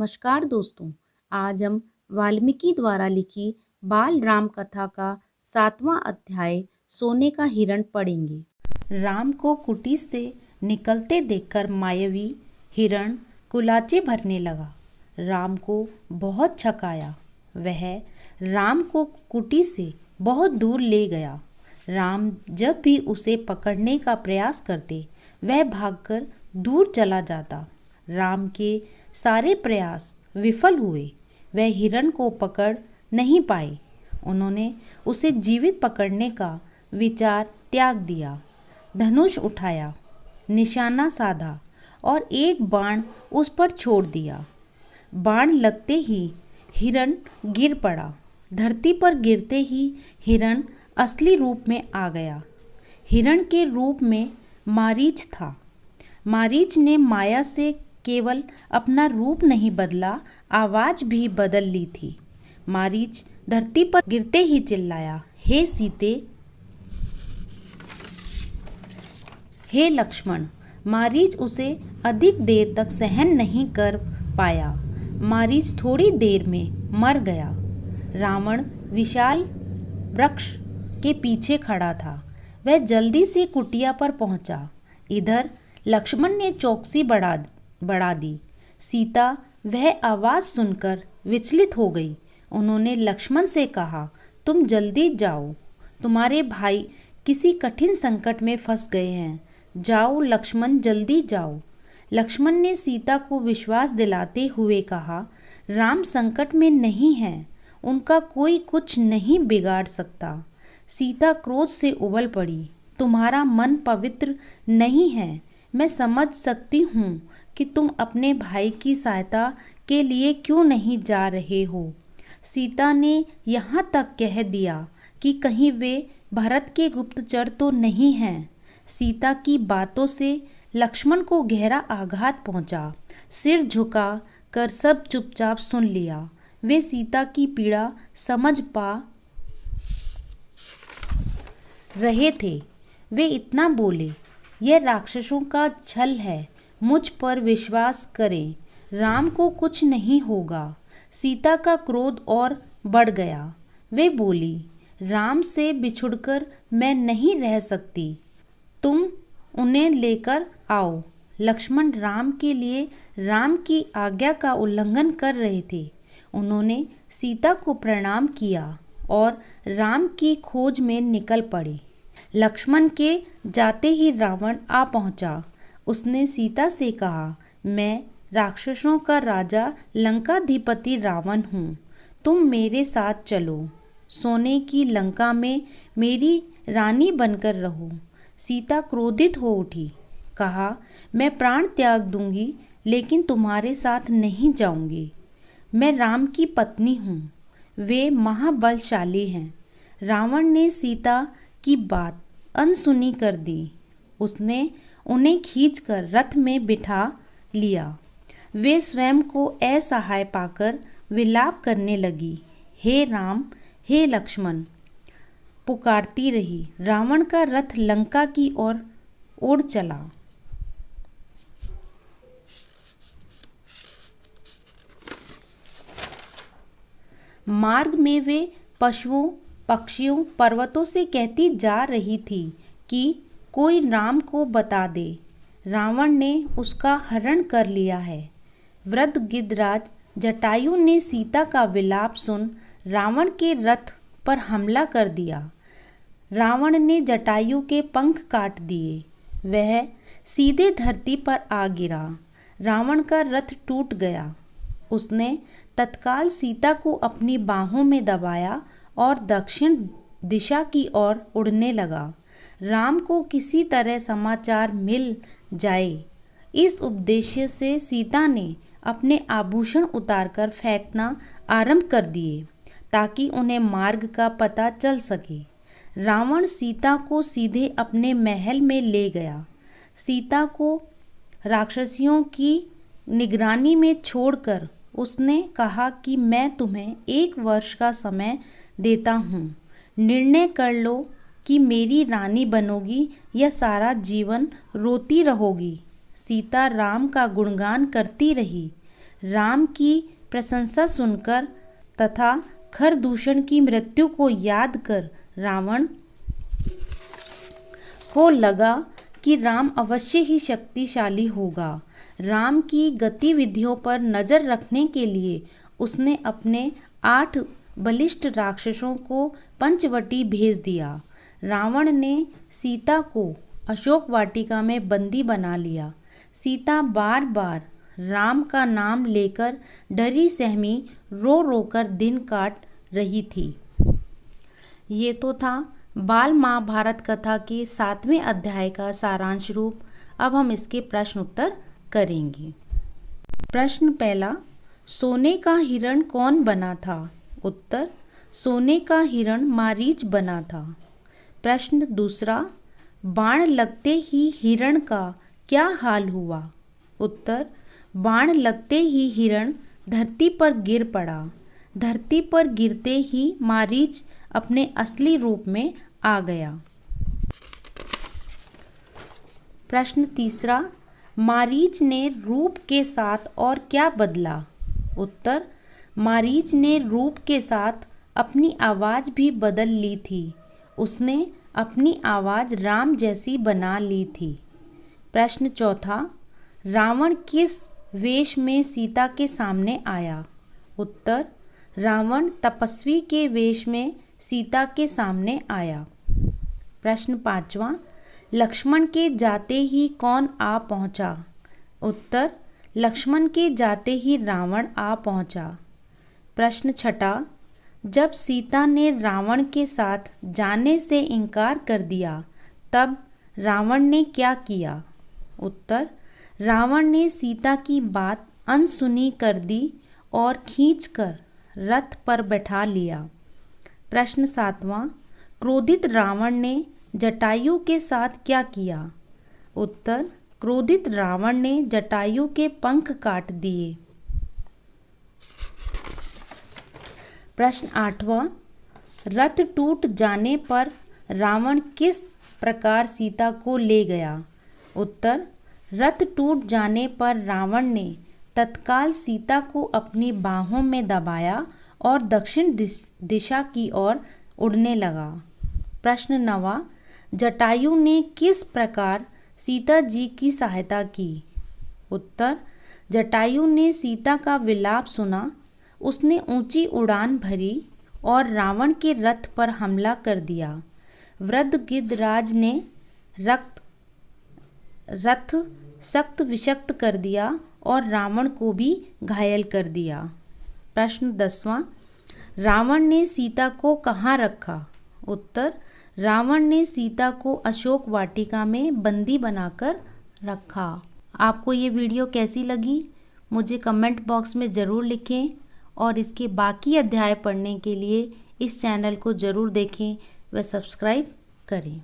नमस्कार दोस्तों। आज हम वाल्मीकि द्वारा लिखी बाल राम कथा का 7वां अध्याय सोने का हिरण पढ़ेंगे। राम को कुटी से निकलते देखकर मायावी हिरण कुलाचे भरने लगा। राम को बहुत छकाया। वह राम को कुटी से बहुत दूर ले गया। राम जब भी उसे पकड़ने का प्रयास करते वह भागकर दूर चला जाता। राम के सारे प्रयास विफल हुए। वह हिरण को पकड़ नहीं पाए। उन्होंने उसे जीवित पकड़ने का विचार त्याग दिया। धनुष उठाया, निशाना साधा और एक बाण उस पर छोड़ दिया। बाण लगते ही हिरण गिर पड़ा। धरती पर गिरते ही हिरण असली रूप में आ गया। हिरण के रूप में मारीच था। मारीच ने माया से केवल अपना रूप नहीं बदला, आवाज भी बदल ली थी। मारीच धरती पर गिरते ही चिल्लाया, हे सीते, हे लक्ष्मण। मारीच उसे अधिक देर तक सहन नहीं कर पाया। मारीच थोड़ी देर में मर गया। रावण विशाल वृक्ष के पीछे खड़ा था। वह जल्दी से कुटिया पर पहुंचा। इधर लक्ष्मण ने चौकसी बढ़ा दी। सीता वह आवाज सुनकर विचलित हो गई। उन्होंने लक्ष्मण से कहा, तुम जल्दी जाओ, तुम्हारे भाई किसी कठिन संकट में फंस गए हैं। जाओ लक्ष्मण, जल्दी जाओ। लक्ष्मण ने सीता को विश्वास दिलाते हुए कहा, राम संकट में नहीं है, उनका कोई कुछ नहीं बिगाड़ सकता। सीता क्रोध से उबल पड़ी, तुम्हारा मन पवित्र नहीं है। मैं समझ सकती हूँ कि तुम अपने भाई की सहायता के लिए क्यों नहीं जा रहे हो। सीता ने यहाँ तक कह दिया कि कहीं वे भरत के गुप्तचर तो नहीं हैं। सीता की बातों से लक्ष्मण को गहरा आघात पहुँचा। सिर झुका कर सब चुपचाप सुन लिया। वे सीता की पीड़ा समझ पा रहे थे। वे इतना बोले, यह राक्षसों का छल है, मुझ पर विश्वास करें, राम को कुछ नहीं होगा। सीता का क्रोध और बढ़ गया। वे बोली, राम से बिछुड़कर मैं नहीं रह सकती, तुम उन्हें लेकर आओ। लक्ष्मण राम के लिए राम की आज्ञा का उल्लंघन कर रहे थे। उन्होंने सीता को प्रणाम किया और राम की खोज में निकल पड़े। लक्ष्मण के जाते ही रावण आ पहुंचा। उसने सीता से कहा, मैं राक्षसों का राजा लंकाधिपति रावण हूँ। तुम मेरे साथ चलो, सोने की लंका में मेरी रानी बनकर रहो। सीता क्रोधित हो उठी, कहा, मैं प्राण त्याग दूंगी लेकिन तुम्हारे साथ नहीं जाऊंगी। मैं राम की पत्नी हूँ, वे महाबलशाली हैं। रावण ने सीता की बात अनसुनी कर दी। उसने उन्हें खींचकर रथ में बिठा लिया। वे स्वयं को असहाय पाकर विलाप करने लगी। हे राम, हे लक्ष्मण, पुकारती रही। रावण का रथ लंका की ओर उड़ चला। मार्ग में वे पशुओं, पक्षियों, पर्वतों से कहती जा रही थी कि कोई राम को बता दे, रावण ने उसका हरण कर लिया है। वृद्ध गिद्धराज जटायु ने सीता का विलाप सुन रावण के रथ पर हमला कर दिया। रावण ने जटायु के पंख काट दिए। वह सीधे धरती पर आ गिरा। रावण का रथ टूट गया। उसने तत्काल सीता को अपनी बाहों में दबाया और दक्षिण दिशा की ओर उड़ने लगा। राम को किसी तरह समाचार मिल जाए, इस उद्देश्य से सीता ने अपने आभूषण उतारकर फेंकना आरंभ कर दिए ताकि उन्हें मार्ग का पता चल सके। रावण सीता को सीधे अपने महल में ले गया। सीता को राक्षसियों की निगरानी में छोड़कर उसने कहा कि मैं तुम्हें 1 वर्ष का समय देता हूँ। निर्णय कर लो कि मेरी रानी बनोगी या सारा जीवन रोती रहोगी। सीता राम का गुणगान करती रही। राम की प्रशंसा सुनकर तथा खरदूषण की मृत्यु को याद कर रावण को लगा कि राम अवश्य ही शक्तिशाली होगा। राम की गतिविधियों पर नज़र रखने के लिए उसने अपने 8 बलिष्ठ राक्षसों को पंचवटी भेज दिया। रावण ने सीता को अशोक वाटिका में बंदी बना लिया। सीता बार बार राम का नाम लेकर डरी सहमी रो रो कर दिन काट रही थी। ये तो था बाल महाभारत कथा के 7वें अध्याय का सारांश रूप। अब हम इसके प्रश्न उत्तर करेंगे। प्रश्न पहला, सोने का हिरण कौन बना था? उत्तर, सोने का हिरण मारीच बना था। प्रश्न दूसरा, बाण लगते ही हिरण का क्या हाल हुआ? उत्तर, बाण लगते ही हिरण धरती पर गिर पड़ा। धरती पर गिरते ही मारीच अपने असली रूप में आ गया। प्रश्न तीसरा, मारीच ने रूप के साथ और क्या बदला? उत्तर, मारीच ने रूप के साथ अपनी आवाज़ भी बदल ली थी। उसने अपनी आवाज़ राम जैसी बना ली थी। प्रश्न चौथा, रावण किस वेश में सीता के सामने आया? उत्तर, रावण तपस्वी के वेश में सीता के सामने आया। प्रश्न पांचवा, लक्ष्मण के जाते ही कौन आ पहुंचा? उत्तर, लक्ष्मण के जाते ही रावण आ पहुंचा। प्रश्न छठा, जब सीता ने रावण के साथ जाने से इनकार कर दिया तब रावण ने क्या किया? उत्तर, रावण ने सीता की बात अनसुनी कर दी और खींचकर रथ पर बैठा लिया। प्रश्न सातवां, क्रोधित रावण ने जटायु के साथ क्या किया? उत्तर, क्रोधित रावण ने जटायु के पंख काट दिए। प्रश्न आठवां, रथ टूट जाने पर रावण किस प्रकार सीता को ले गया? उत्तर, रथ टूट जाने पर रावण ने तत्काल सीता को अपनी बाहों में दबाया और दक्षिण दिशा की ओर उड़ने लगा। प्रश्न नवा, जटायु ने किस प्रकार सीता जी की सहायता की? उत्तर, जटायु ने सीता का विलाप सुना। उसने ऊंची उड़ान भरी और रावण के रथ पर हमला कर दिया। वृद्ध गिद्धराज ने रथ सख्त विषक्त कर दिया और रावण को भी घायल कर दिया। प्रश्न 10वां, रावण ने सीता को कहाँ रखा? उत्तर, रावण ने सीता को अशोक वाटिका में बंदी बनाकर रखा। आपको ये वीडियो कैसी लगी मुझे कमेंट बॉक्स में ज़रूर लिखें और इसके बाकी अध्याय पढ़ने के लिए इस चैनल को ज़रूर देखें व सब्सक्राइब करें।